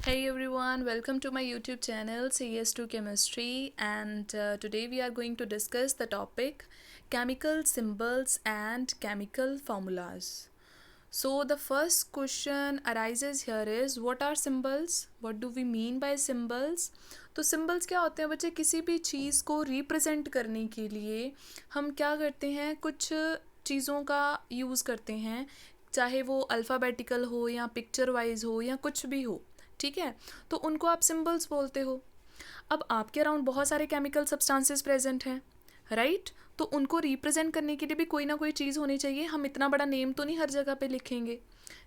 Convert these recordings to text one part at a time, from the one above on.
Hey everyone, welcome to my YouTube channel CS2 Chemistry, and today we are going to discuss the topic chemical symbols and chemical formulas. So the first question arises here is what are symbols? What do we mean by symbols? तो symbols क्या होते हैं बच्चे? किसी भी चीज़ को represent करने के लिए हम क्या करते हैं, कुछ चीज़ों का यूज़ करते हैं, चाहे वो अल्फ़ाबेटिकल हो या पिक्चर वाइज हो या कुछ भी हो, ठीक है। तो उनको आप सिंबल्स बोलते हो। अब आपके अराउंड बहुत सारे केमिकल सब्सटेंसेस प्रेजेंट हैं, राइट। तो उनको रिप्रेजेंट करने के लिए भी कोई ना कोई चीज़ होनी चाहिए। हम इतना बड़ा नेम तो नहीं हर जगह पे लिखेंगे,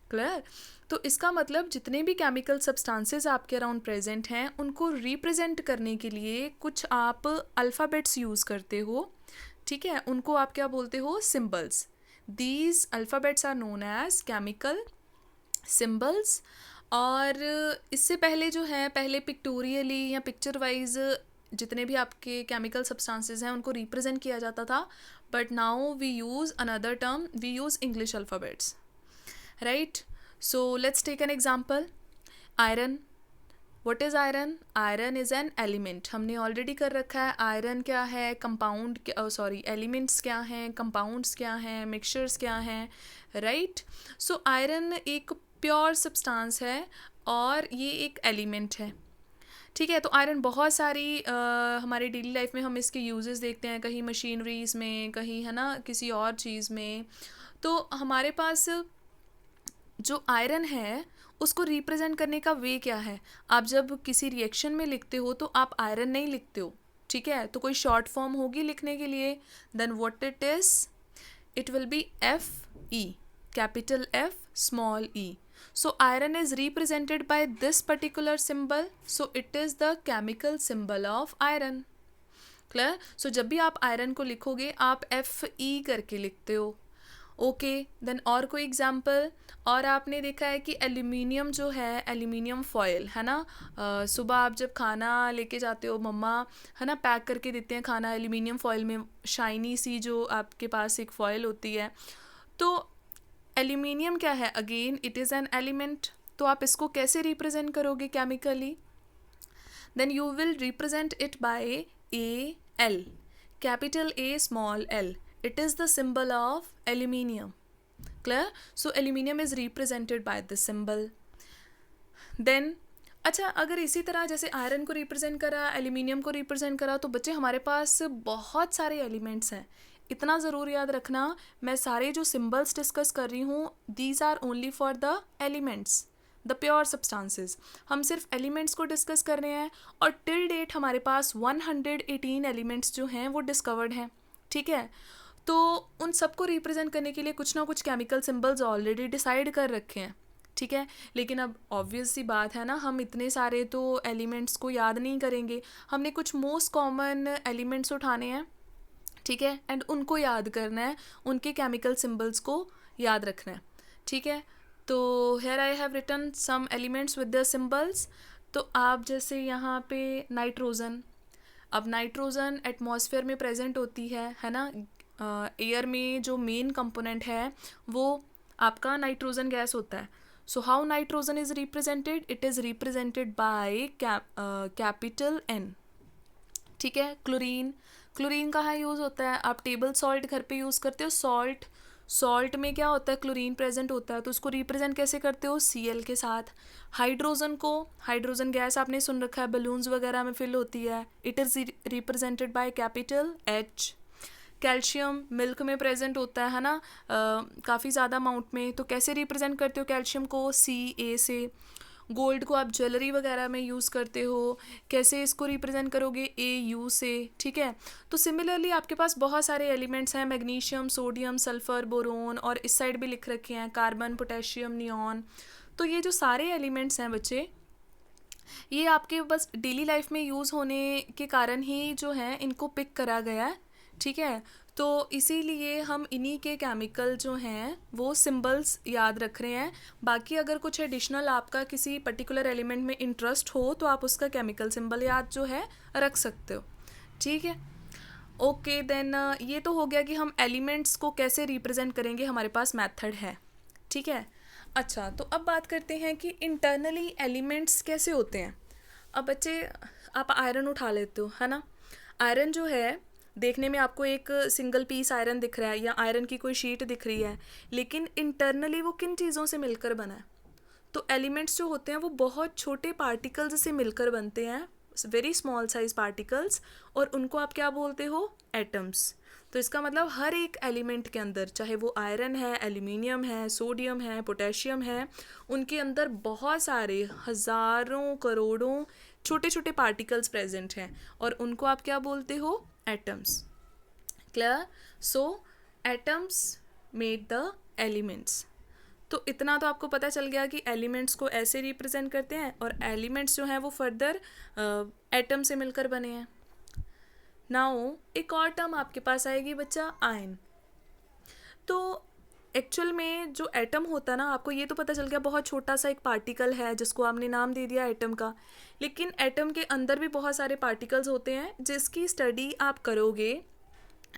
क्लियर। तो इसका मतलब जितने भी केमिकल सब्सटेंसेस आपके अराउंड प्रेजेंट हैं उनको रिप्रेजेंट करने के लिए कुछ आप अल्फ़ाबेट्स यूज़ करते हो, ठीक है। उनको आप क्या बोलते हो? Symbols. These alphabets are known as chemical symbols. और इससे पहले जो है, पहले पिक्टोरियली या पिक्चर वाइज जितने भी आपके केमिकल सब्सटेंसेस हैं उनको रिप्रेजेंट किया जाता था, but now we use another term, we use English alphabets, right. So let's take an example. Iron, what is iron? Iron is an element. हमने ऑलरेडी कर रखा है आयरन क्या है, कंपाउंड, सॉरी एलिमेंट्स क्या हैं, कंपाउंड्स क्या हैं, मिक्सचर्स क्या हैं, राइट। सो आयरन एक प्योर सब्सटेंस है और ये एक एलिमेंट है, ठीक है। तो आयरन बहुत सारी हमारी डेली लाइफ में हम इसके यूजेस देखते हैं, कहीं मशीनरीज में, कहीं है ना किसी और चीज़ में। तो हमारे पास जो आयरन है उसको रिप्रेजेंट करने का वे क्या है? आप जब किसी रिएक्शन में लिखते हो तो आप आयरन नहीं लिखते हो, ठीक है। तो कोई शॉर्ट फॉर्म होगी लिखने के लिए, then what it is, it will be Fe, capital F, small e. So iron is represented by this particular symbol, so it is the chemical symbol of iron. Clear? So जब भी आप iron को लिखोगे आप Fe करके लिखते हो, okay. Then और कोई एग्जाम्पल? और आपने देखा है कि एल्यूमिनियम जो है, एल्यूमिनियम फॉयल है ना, सुबह आप जब खाना लेके जाते हो, मम्मा है ना पैक करके देते हैं खाना एल्यूमिनियम फॉयल में, शाइनी सी जो आपके पास एक फॉयल होती है। तो एल्यूमिनियम क्या है? Again it is an element. तो आप इसको कैसे रिप्रेजेंट करोगे chemically? Then you will represent it by A L, capital A small L. It is the symbol of aluminium. Clear? So aluminium is represented by this symbol. Then अच्छा, अगर इसी तरह जैसे आयरन को रिप्रेजेंट करा, aluminium को represent करा, तो बच्चे हमारे पास बहुत सारे एलिमेंट्स हैं। इतना ज़रूर याद रखना, मैं सारे जो सिंबल्स डिस्कस कर रही हूँ these are only for the elements, the pure substances. हम सिर्फ एलिमेंट्स को डिस्कस कर रहे हैं और टिल डेट हमारे पास 118 एलिमेंट्स जो हैं वो डिस्कवर्ड हैं, ठीक है। तो उन सबको रिप्रेजेंट करने के लिए कुछ ना कुछ केमिकल सिंबल्स ऑलरेडी डिसाइड कर रखे हैं, ठीक है। लेकिन अब ऑब्वियस सी बात है ना, हम इतने सारे तो एलिमेंट्स को याद नहीं करेंगे। हमने कुछ मोस्ट कॉमन एलिमेंट्स उठाने हैं, ठीक है, एंड उनको याद करना है, उनके केमिकल सिंबल्स को याद रखना है, ठीक है। तो here I have written some elements with the symbols. तो आप जैसे यहाँ पे नाइट्रोजन, अब नाइट्रोजन एटमॉस्फेयर में प्रेजेंट होती है ना। एयर में जो मेन कंपोनेंट है वो आपका नाइट्रोजन गैस होता है। So how nitrogen is represented? It is represented by capital N, ठीक है। क्लोरीन, क्लोरीन कहाँ यूज़ होता है? आप टेबल सॉल्ट घर पे यूज़ करते हो, सॉल्ट, सॉल्ट में क्या होता है? क्लोरीन प्रेजेंट होता है, तो उसको रिप्रेजेंट कैसे करते हो? Cl के साथ। हाइड्रोजन को, हाइड्रोजन गैस आपने सुन रखा है, बलून्स वगैरह में फिल होती है, it is represented by capital H। Calcium milk में प्रेजेंट होता है ना, काफ़ी ज़्यादा अमाउंट में, तो कैसे रिप्रेजेंट करते हो कैल्शियम को? Ca से। गोल्ड को आप ज्वेलरी वगैरह में यूज़ करते हो, कैसे इसको रिप्रेजेंट करोगे? Au से, ठीक है। तो सिमिलरली आपके पास बहुत सारे एलिमेंट्स हैं, मैग्नीशियम, सोडियम, सल्फ़र, बोरोन, और इस साइड भी लिख रखे हैं कार्बन, पोटेशियम, नियॉन। तो ये जो सारे एलिमेंट्स हैं बच्चे, ये आपके बस डेली लाइफ में यूज़ होने के कारण ही जो है इनको पिक करा गया है, ठीक है। तो इसीलिए हम इन्हीं के केमिकल जो हैं वो सिंबल्स याद रख रहे हैं। बाकी अगर कुछ एडिशनल आपका किसी पर्टिकुलर एलिमेंट में इंटरेस्ट हो तो आप उसका केमिकल सिंबल याद जो है रख सकते हो, ठीक है। ओके, देन ये तो हो गया कि हम एलिमेंट्स को कैसे रिप्रेजेंट करेंगे, हमारे पास मेथड है, ठीक है। अच्छा, तो अब बात करते हैं कि इंटरनली एलिमेंट्स कैसे होते हैं। अब बच्चे, आप आयरन उठा लेते हो, है ना। आयरन जो है, देखने में आपको एक सिंगल पीस आयरन दिख रहा है या आयरन की कोई शीट दिख रही है, लेकिन इंटरनली वो किन चीज़ों से मिलकर बना है। तो एलिमेंट्स जो होते हैं वो बहुत छोटे पार्टिकल्स से मिलकर बनते हैं, वेरी स्मॉल साइज पार्टिकल्स, और उनको आप क्या बोलते हो, एटम्स। तो इसका मतलब हर एक एलिमेंट के अंदर, चाहे वो आयरन है, एल्यूमिनियम है, सोडियम है, पोटेशियम है, उनके अंदर बहुत सारे हज़ारों करोड़ों छोटे छोटे पार्टिकल्स प्रेजेंट हैं, और उनको आप क्या बोलते हो, atoms. Clear. So atoms made the elements. तो इतना तो आपको पता चल गया कि एलिमेंट्स को ऐसे रिप्रेजेंट करते हैं, और एलिमेंट्स जो हैं वो फर्दर एटम से मिलकर बने हैं। नाउ एक और टर्म आपके पास आएगी बच्चा, आयन। तो एक्चुअल में जो एटम होता है ना, आपको ये तो पता चल गया बहुत छोटा सा एक पार्टिकल है जिसको आपने नाम दे दिया एटम का, लेकिन एटम के अंदर भी बहुत सारे पार्टिकल्स होते हैं जिसकी स्टडी आप करोगे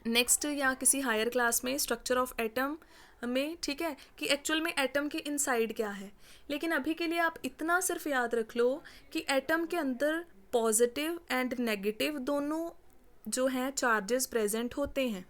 नेक्स्ट या किसी हायर क्लास में, स्ट्रक्चर ऑफ एटम में, ठीक है, कि एक्चुअल में एटम के इनसाइड क्या है। लेकिन अभी के लिए आप इतना सिर्फ याद रख लो कि एटम के अंदर पॉजिटिव एंड नेगेटिव दोनों जो हैं चार्जेस प्रेजेंट होते हैं।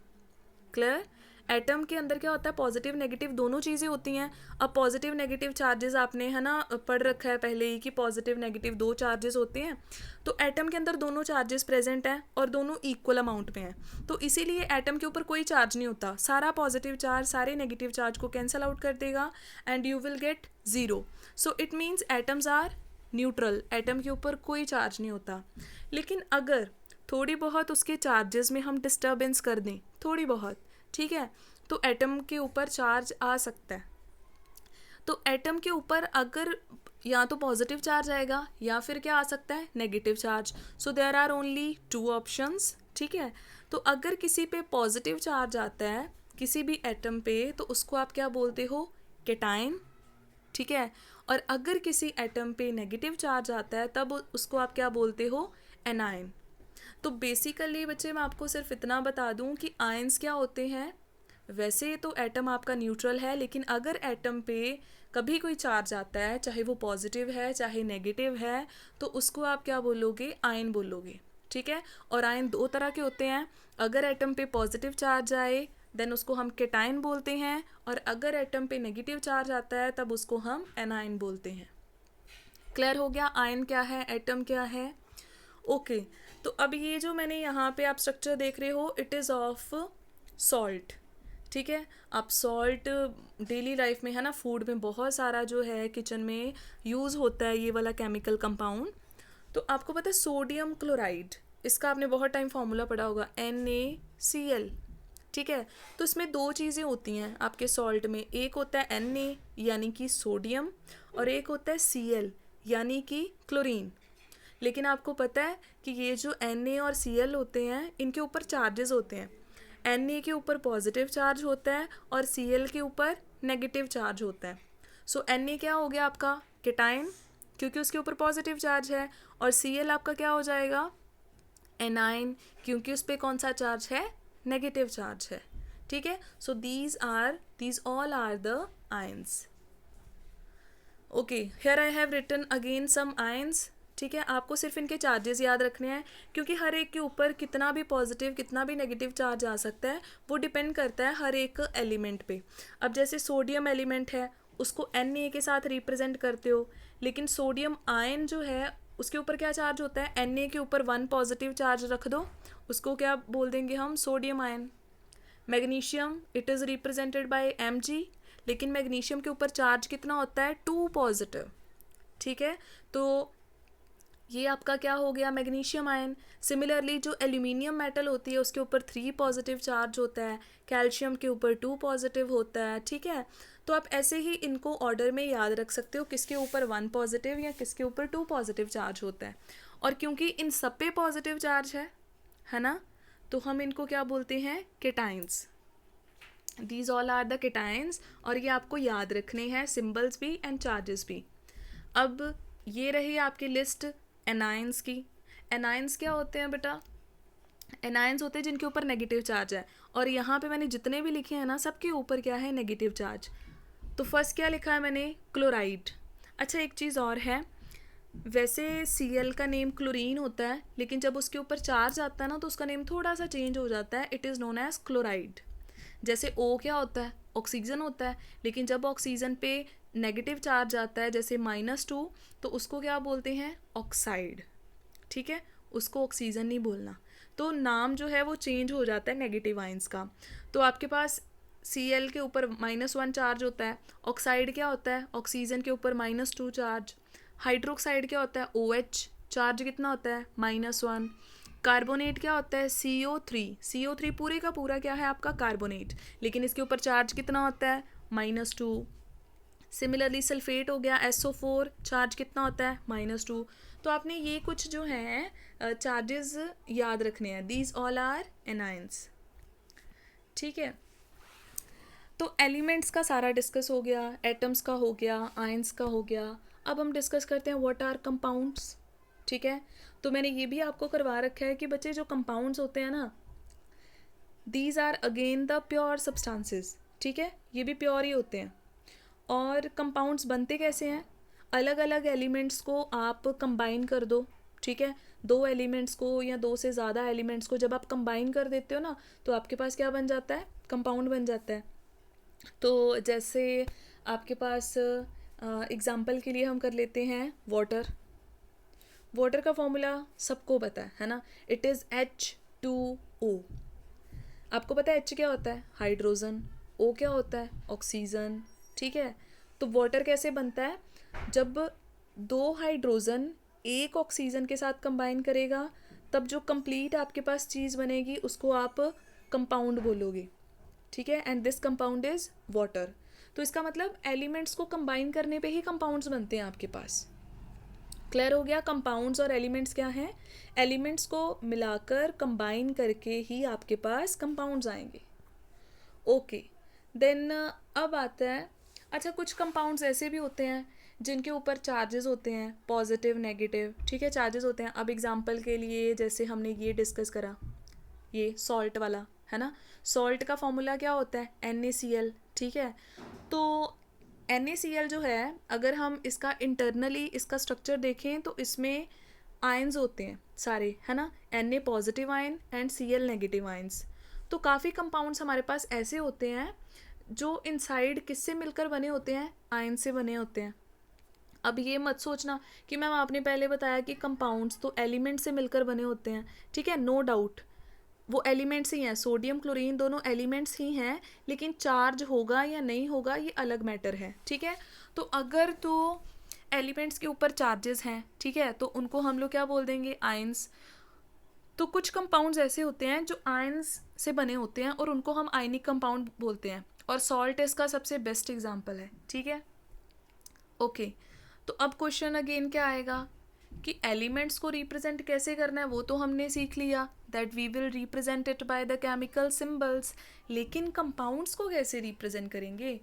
क्लियर। एटम के अंदर क्या होता है, पॉजिटिव नेगेटिव दोनों चीज़ें होती हैं। अब पॉजिटिव नेगेटिव चार्जेस आपने, है ना, पढ़ रखा है पहले ही कि पॉजिटिव नेगेटिव दो चार्जेस होते हैं। तो एटम के अंदर दोनों चार्जेस प्रेजेंट हैं और दोनों इक्वल अमाउंट में हैं, तो इसीलिए एटम के ऊपर कोई चार्ज नहीं होता। सारा पॉजिटिव चार्ज सारे नेगेटिव चार्ज को कैंसल आउट कर देगा and you will get zero. So it means atoms are neutral, atom के ऊपर कोई चार्ज नहीं होता। लेकिन अगर थोड़ी बहुत उसके चार्जेस में हम डिस्टर्बेंस कर दें, थोड़ी बहुत, ठीक है, तो एटम के ऊपर चार्ज आ सकता है। तो एटम के ऊपर अगर या तो पॉजिटिव चार्ज आएगा या फिर क्या आ सकता है, negative charge. So there are only two options, ठीक है। तो अगर किसी पे पॉजिटिव चार्ज आता है किसी भी एटम पे, तो उसको आप क्या बोलते हो, केटाइन, ठीक है। और अगर किसी एटम पे नेगेटिव चार्ज आता है तब उसको आप क्या बोलते हो, एनायन। तो बेसिकली बच्चे मैं आपको सिर्फ इतना बता दूं कि आयंस क्या होते हैं। वैसे तो एटम आपका न्यूट्रल है, लेकिन अगर एटम पे कभी कोई चार्ज आता है, चाहे वो पॉजिटिव है चाहे नेगेटिव है, तो उसको आप क्या बोलोगे, आयन बोलोगे, ठीक है। और आयन दो तरह के होते हैं। अगर एटम पे पॉजिटिव चार्ज आए देन उसको हम केटाइन बोलते हैं, और अगर एटम पे नेगेटिव चार्ज आता है तब उसको हम एनायन बोलते हैं। क्लियर हो गया, आयन क्या है, एटम क्या है। ओके। तो अब ये जो मैंने यहाँ पे आप स्ट्रक्चर देख रहे हो, इट इज़ ऑफ सॉल्ट, ठीक है। आप सॉल्ट डेली लाइफ में, है ना, फूड में बहुत सारा जो है किचन में यूज़ होता है ये वाला केमिकल कंपाउंड। तो आपको पता है सोडियम क्लोराइड, इसका आपने बहुत टाइम फार्मूला पढ़ा होगा, NaCl, ठीक है। तो इसमें दो चीज़ें होती हैं आपके सॉल्ट में, एक होता है Na यानी कि सोडियम, और एक होता है Cl यानी कि क्लोरीन। लेकिन आपको पता है कि ये जो Na और Cl होते हैं इनके ऊपर चार्जेस होते हैं। Na के ऊपर पॉजिटिव चार्ज होता है और Cl के ऊपर नेगेटिव चार्ज होता है। सो Na क्या हो गया आपका, केटाइन, क्योंकि उसके ऊपर पॉजिटिव चार्ज है, और Cl आपका क्या हो जाएगा, एनाइन, क्योंकि उस पर कौन सा चार्ज है, नेगेटिव चार्ज है, ठीक है। So these all are the ions. Okay, here I have written again some ions, ठीक है। आपको सिर्फ इनके चार्जेस याद रखने हैं, क्योंकि हर एक के ऊपर कितना भी पॉजिटिव कितना भी नेगेटिव चार्ज आ सकता है, वो डिपेंड करता है हर एक एलिमेंट पे। अब जैसे सोडियम एलिमेंट है, उसको Na के साथ रिप्रेजेंट करते हो, लेकिन सोडियम आयन जो है उसके ऊपर क्या चार्ज होता है, Na के ऊपर 1 पॉजिटिव चार्ज रख दो, उसको क्या बोल देंगे हम, sodium ion. Magnesium, it is represented bye Mg, लेकिन मैग्नीशियम के ऊपर चार्ज कितना होता है, 2 पॉजिटिव, ठीक है। तो ये आपका क्या हो गया, मैग्नीशियम आयन। सिमिलरली जो एल्यूमिनियम मेटल होती है उसके ऊपर 3 पॉजिटिव चार्ज होता है, कैल्शियम के ऊपर 2 पॉजिटिव होता है, ठीक है। तो आप ऐसे ही इनको ऑर्डर में याद रख सकते हो, किसके ऊपर 1 पॉजिटिव या किसके ऊपर 2 पॉजिटिव चार्ज होता है। और क्योंकि इन सब पे पॉजिटिव चार्ज है ना, तो हम इनको क्या बोलते हैं, cations. These all are the cations, और ये आपको याद रखने हैं, सिम्बल्स भी एंड चार्जेस भी। अब ये रही आपकी लिस्ट एनाइंस की। एनाइंस क्या होते हैं बेटा, एनाइंस होते हैं जिनके ऊपर नेगेटिव चार्ज है, और यहाँ पे मैंने जितने भी लिखे हैं ना सबके ऊपर क्या है, नेगेटिव चार्ज। तो फर्स्ट क्या लिखा है मैंने, क्लोराइड। अच्छा एक चीज़ और है, वैसे Cl का नेम क्लोरीन होता है, लेकिन जब उसके ऊपर चार्ज आता है ना तो उसका नेम थोड़ा सा चेंज हो जाता है, it is known as chloride. जैसे O क्या होता है, ऑक्सीजन होता है, लेकिन जब ऑक्सीजन पे नेगेटिव चार्ज आता है जैसे -2, तो उसको क्या बोलते हैं, ऑक्साइड। ठीक है, उसको ऑक्सीजन नहीं बोलना। तो नाम जो है वो चेंज हो जाता है नेगेटिव आयंस का। तो आपके पास Cl के ऊपर -1 चार्ज होता है, ऑक्साइड क्या होता है, ऑक्सीजन के ऊपर -2 चार्ज, हाइड्रोक्साइड क्या होता है, OH चार्ज कितना होता है, -1, कार्बोनेट क्या होता है, CO3 पूरे का पूरा क्या है आपका कार्बोनेट, लेकिन इसके ऊपर चार्ज कितना होता है, -2। सिमिलरली सल्फेट हो गया, SO4 चार्ज कितना होता है, -2। तो आपने ये कुछ जो है चार्जेस याद रखने हैं, दीज ऑल आर एनायंस। ठीक है, तो एलिमेंट्स का सारा डिस्कस हो गया, एटम्स का हो गया, आयंस का हो गया। अब हम डिस्कस करते हैं व्हाट आर कंपाउंड्स। ठीक है, तो मैंने ये भी आपको करवा रखा है कि बच्चे जो कंपाउंड्स होते हैं ना, these are again the pure substances. ठीक है, ये भी प्योर ही होते हैं। और कंपाउंड्स बनते कैसे हैं, अलग अलग एलिमेंट्स को आप कंबाइन कर दो। ठीक है, दो एलिमेंट्स को या दो से ज़्यादा एलिमेंट्स को जब आप कंबाइन कर देते हो ना, तो आपके पास क्या बन जाता है, कंपाउंड बन जाता है। तो जैसे आपके पास एग्जाम्पल के लिए हम कर लेते हैं वाटर। वाटर का फॉर्मूला सबको पता है ना, इट इज़ H2O। आपको पता है H क्या होता है, हाइड्रोजन, O क्या होता है, ऑक्सीजन। ठीक है, तो वाटर कैसे बनता है, जब दो हाइड्रोजन एक ऑक्सीजन के साथ कंबाइन करेगा, तब जो कंप्लीट आपके पास चीज़ बनेगी उसको आप कंपाउंड बोलोगे। ठीक है, and this compound is water. तो इसका मतलब एलिमेंट्स को कंबाइन करने पे ही कंपाउंड्स बनते हैं आपके पास। क्लियर हो गया, कंपाउंड्स और एलिमेंट्स क्या हैं, एलिमेंट्स को मिलाकर कंबाइन करके ही आपके पास कंपाउंड्स आएंगे। ओके, देन अब आता है, अच्छा कुछ कंपाउंड्स ऐसे भी होते हैं जिनके ऊपर चार्जेस होते हैं, पॉजिटिव नेगेटिव। ठीक है, चार्जेस होते हैं। अब एग्जांपल के लिए जैसे हमने ये डिस्कस करा, ये सॉल्ट वाला है ना, सॉल्ट का फॉर्मूला क्या होता है, NaCl। ठीक है, तो NaCl जो है, अगर हम इसका इंटरनली इसका स्ट्रक्चर देखें तो इसमें आयंस होते हैं सारे, है ना, Na positive ion and Cl negative ions. तो काफ़ी कंपाउंड्स हमारे पास ऐसे होते हैं जो इनसाइड किससे मिलकर बने होते हैं, आयन से बने होते हैं। अब ये मत सोचना कि मैम आपने पहले बताया कि कंपाउंड्स तो एलिमेंट से मिलकर बने होते हैं। ठीक है, नो डाउट वो एलिमेंट्स ही हैं, सोडियम क्लोरीन दोनों एलिमेंट्स ही हैं, लेकिन चार्ज होगा या नहीं होगा ये अलग मैटर है। ठीक है, तो अगर तो एलिमेंट्स के ऊपर चार्जेस हैं, ठीक है, तो उनको हम लोग क्या बोल देंगे, आयंस। तो कुछ कंपाउंड्स ऐसे होते हैं जो आयंस से बने होते हैं और उनको हम आयनिक कंपाउंड बोलते हैं, और सॉल्ट इसका सबसे बेस्ट एग्जाम्पल है। ठीक है, ओके, तो अब क्वेश्चन अगेन क्या आएगा कि एलिमेंट्स को रिप्रेजेंट कैसे करना है, वो तो हमने सीख लिया, that we will represent it by the chemical symbols. लेकिन कंपाउंड्स को कैसे रिप्रेजेंट करेंगे,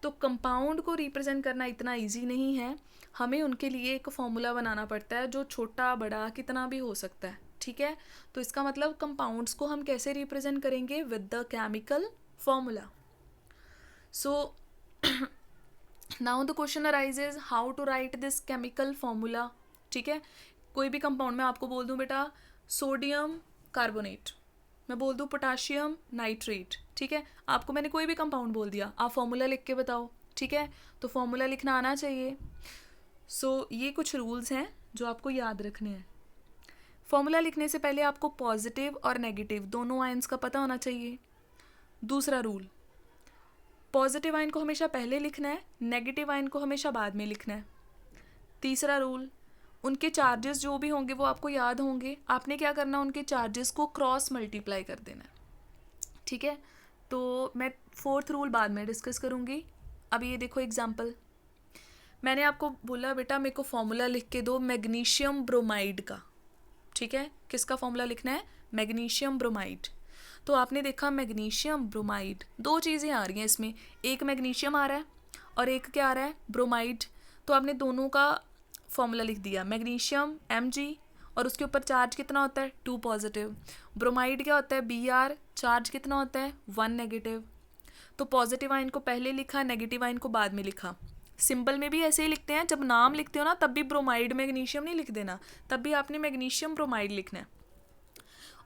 तो कंपाउंड को रिप्रेजेंट करना इतना इजी नहीं है, हमें उनके लिए एक फॉर्मूला बनाना पड़ता है जो छोटा बड़ा कितना भी हो सकता है। ठीक है, तो इसका मतलब कंपाउंड्स को हम कैसे रिप्रेजेंट करेंगे, with the chemical formula. So now the question arises how to write this chemical formula. ठीक है, कोई भी कंपाउंड मैं आपको बोल दूं बेटा सोडियम कार्बोनेट, मैं बोल दूं पोटाशियम नाइट्रेट। ठीक है, आपको मैंने कोई भी कंपाउंड बोल दिया, आप फॉर्मूला लिख के बताओ। ठीक है, तो फॉर्मूला लिखना आना चाहिए। सो ये कुछ रूल्स हैं जो आपको याद रखने हैं। फॉर्मूला लिखने से पहले आपको पॉजिटिव और नेगेटिव दोनों आयंस का पता होना चाहिए। दूसरा रूल, पॉजिटिव आयन को हमेशा पहले लिखना है, नेगेटिव आयन को हमेशा बाद में लिखना है। तीसरा रूल, उनके चार्जेस जो भी होंगे वो आपको याद होंगे, आपने क्या करना, उनके चार्जेस को क्रॉस मल्टीप्लाई कर देना है। ठीक है, तो मैं फोर्थ रूल बाद में डिस्कस करूँगी। अब ये देखो एग्जाम्पल, मैंने आपको बोला बेटा मेरे को फॉर्मूला लिख के दो मैग्नीशियम ब्रोमाइड का। ठीक है, किसका फॉर्मूला लिखना है, मैग्नीशियम ब्रोमाइड। तो आपने देखा मैग्नीशियम ब्रोमाइड, दो चीज़ें आ रही हैं इसमें, एक मैग्नीशियम आ रहा है और एक क्या आ रहा है, ब्रोमाइड। तो आपने दोनों का फॉर्मूला लिख दिया, मैग्नीशियम Mg और उसके ऊपर चार्ज कितना होता है, 2 पॉजिटिव। ब्रोमाइड क्या होता है, Br, चार्ज कितना होता है, 1 नेगेटिव। तो पॉजिटिव आयन को पहले लिखा, नेगेटिव आयन को बाद में लिखा। सिंबल में भी ऐसे ही लिखते हैं, जब नाम लिखते हो ना तब भी ब्रोमाइड मैग्नीशियम नहीं लिख देना, तब भी आपने मैग्नीशियम ब्रोमाइड लिखना है।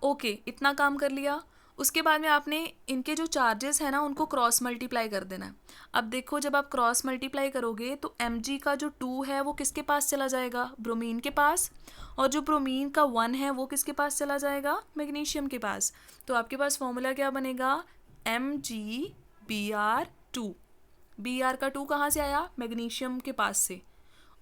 ओके, इतना काम कर लिया। उसके बाद में आपने इनके जो चार्जेस है ना उनको क्रॉस मल्टीप्लाई कर देना है। अब देखो, जब आप क्रॉस मल्टीप्लाई करोगे तो Mg का जो 2 है वो किसके पास चला जाएगा, ब्रोमीन के पास, और जो ब्रोमीन का 1 है वो किसके पास चला जाएगा, मैग्नीशियम के पास। तो आपके पास फॉर्मूला क्या बनेगा, MgBr2। Br का 2 कहाँ से आया, मैग्नीशियम के पास से,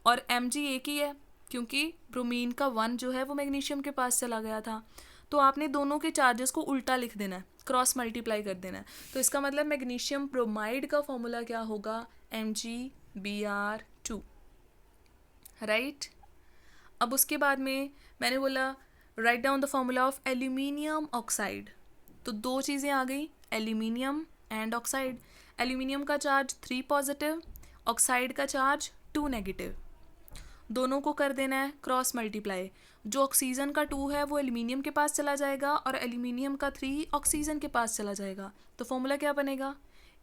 और Mg एक ही है क्योंकि ब्रोमीन का 1 जो है वो मैग्नीशियम के पास चला गया था। तो आपने दोनों के चार्जेस को उल्टा लिख देना है, क्रॉस मल्टीप्लाई कर देना है। तो इसका मतलब मैग्नीशियम ब्रोमाइड का फॉर्मूला क्या होगा, MgBr2, राइट। अब उसके बाद में मैंने बोला write down the formula of aluminium oxide. तो दो चीज़ें आ गई, एल्यूमिनियम एंड ऑक्साइड। एल्यूमिनियम का चार्ज 3 पॉजिटिव, ऑक्साइड का चार्ज 2 नेगेटिव। दोनों को कर देना है क्रॉस मल्टीप्लाई। जो ऑक्सीजन का 2 है वो एल्यूमिनियम के पास चला जाएगा और एल्यूमिनियम का 3 ऑक्सीजन के पास चला जाएगा। तो फॉर्मूला क्या बनेगा,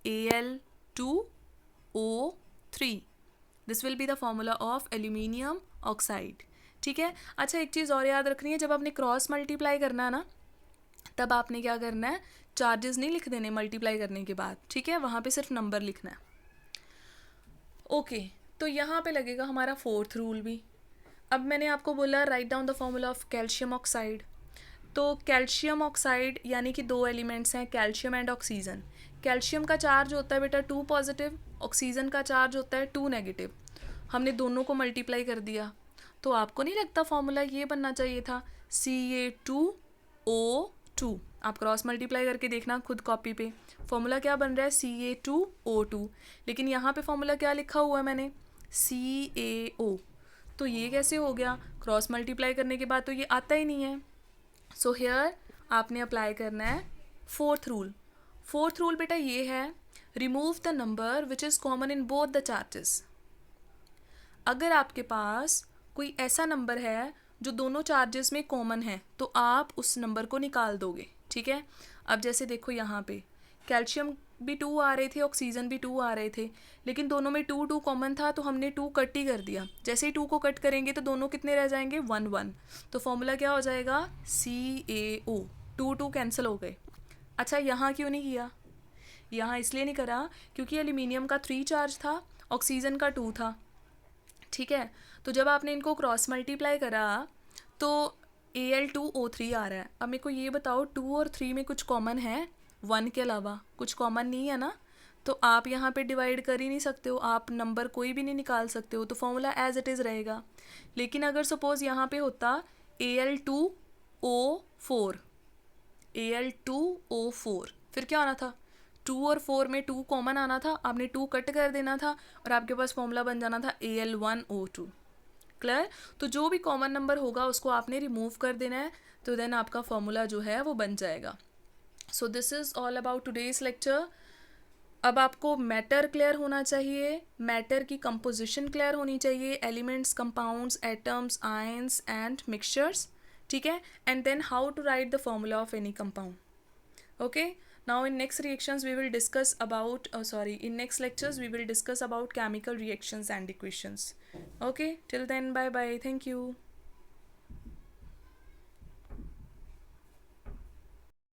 Al2O3। This will be the formula of aluminium oxide. ठीक है। अच्छा, एक चीज़ और याद रखनी है, जब आपने क्रॉस मल्टीप्लाई करना है ना तब आपने क्या करना है, चार्जेस नहीं लिख देने मल्टीप्लाई करने के बाद, ठीक है, वहाँ पे सिर्फ नंबर लिखना है। ओके, तो यहाँ पे लगेगा हमारा 4th रूल भी। अब मैंने आपको बोला write down the formula of calcium oxide. तो कैल्शियम ऑक्साइड यानी कि 2 एलिमेंट्स हैं, कैल्शियम एंड ऑक्सीजन। कैल्शियम का चार्ज होता है बेटा 2 पॉजिटिव, ऑक्सीजन का चार्ज होता है 2 नेगेटिव। हमने दोनों को मल्टीप्लाई कर दिया, तो आपको नहीं लगता फॉर्मूला ये बनना चाहिए था, Ca2O2। आप क्रॉस मल्टीप्लाई करके देखना खुद कॉपी पे, फॉर्मूला क्या बन रहा है, Ca2O2। लेकिन यहाँ पे फॉर्मूला क्या लिखा हुआ है मैंने, CaO। तो ये कैसे हो गया, क्रॉस मल्टीप्लाई करने के बाद तो ये आता ही नहीं है। सो हेयर आपने अप्लाई करना है 4th रूल। 4th रूल बेटा ये है, remove the number which is common in both the charges. अगर आपके पास कोई ऐसा नंबर है जो दोनों चार्जेस में कॉमन है तो आप उस नंबर को निकाल दोगे, ठीक है। अब जैसे देखो यहाँ पे कैल्शियम भी 2 आ रहे थे, ऑक्सीजन भी 2 आ रहे थे, लेकिन दोनों में 2 कॉमन था तो हमने 2 कट ही कर दिया। जैसे ही 2 को कट करेंगे तो दोनों कितने रह जाएंगे, 1 1। तो फॉर्मूला क्या हो जाएगा, CaO। 2 कैंसिल हो गए। अच्छा, यहाँ क्यों नहीं किया, यहाँ इसलिए नहीं करा क्योंकि एल्यूमिनियम का 3 चार्ज था, ऑक्सीजन का 2 था, ठीक है। तो जब आपने इनको क्रॉस मल्टीप्लाई करा तो Al2O3 आ रहा है। अब मेरे को ये बताओ 2 और 3 में कुछ कॉमन है, 1 के अलावा कुछ कॉमन नहीं है ना, तो आप यहाँ पे डिवाइड कर ही नहीं सकते हो, आप नंबर कोई भी नहीं निकाल सकते हो, तो फॉर्मूला एज इट इज़ रहेगा। लेकिन अगर सपोज़ यहाँ पे होता Al2O4, Al2O4, फिर क्या आना था, 2 और 4 में 2 कॉमन आना था, आपने 2 कट कर देना था और आपके पास फॉर्मूला बन जाना था Al1O2। क्लियर। तो जो भी कॉमन नंबर होगा उसको आपने रिमूव कर देना है, तो देन आपका फॉर्मूला जो है वो बन जाएगा। So this is all about today's lecture. अब आपको मैटर क्लियर होना चाहिए, मैटर की कंपोजिशन क्लियर होनी चाहिए, elements, compounds, atoms, ions and mixtures, ठीक है, and then how to write the formula of any compound. Okay, now in next reactions we will discuss about in next lectures we will discuss about chemical reactions and equations. Okay, till then, bye bye, thank you.